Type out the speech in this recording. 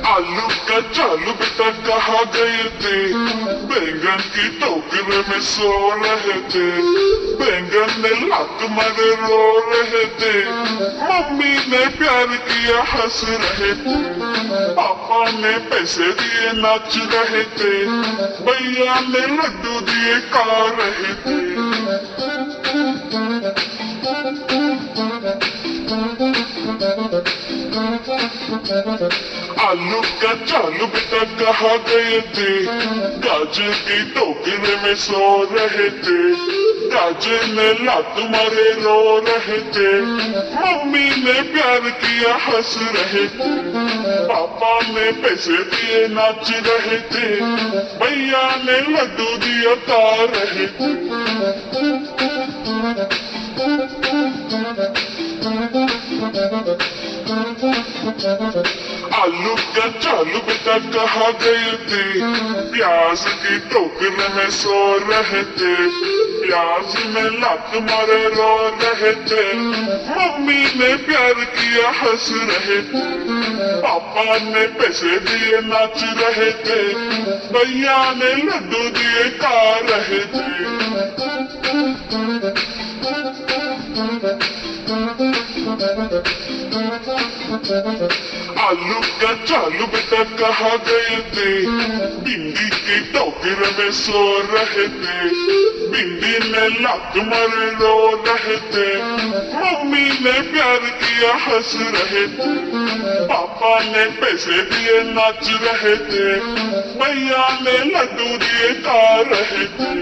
आलू का चालू बेटा कहाँ गए थे? बैंगन की टोकरी में सो रहे थे। बैंगन ने लात मारे रो रहे थे। मम्मी ने प्यार किया हंस रहे थे। पापा ने पैसे दिए नाच रहे थे। भैया ने लड्डू दिए खा रहे थे। आलू का चालू बेटा कहाँ गए थे? गाजर की टोकरी में सो रहे थे। गाजर ने लात मारे रो रहे थे। मम्मी ने प्यार किया हंस रहे थे। पापा ने पैसे दिए नाच रहे थे। भैया ने लड्डू दिया खा रहे थे। आलू का चालू बेटा कहाँ गए थे? प्याज की टोकरी में सो रहे थे। प्याज में लात मारे रो रहे थे। मम्मी ने प्यार किया हंस रहे थे। पापा ने पैसे दिए नाच रहे थे। भैया ने लड्डू दिए खा रहे थे। आलू का चालू बेटा कहाँ गए थे? भिंडी की टोकरी में सो रहे थे। भिंडी ने लात मारे रो रहे थे। मम्मी ने प्यार किया हंस रहे थे। पापा ने पैसे दिए नाच रहे थे। भैया ने लड्डू दिए खा रहे थे।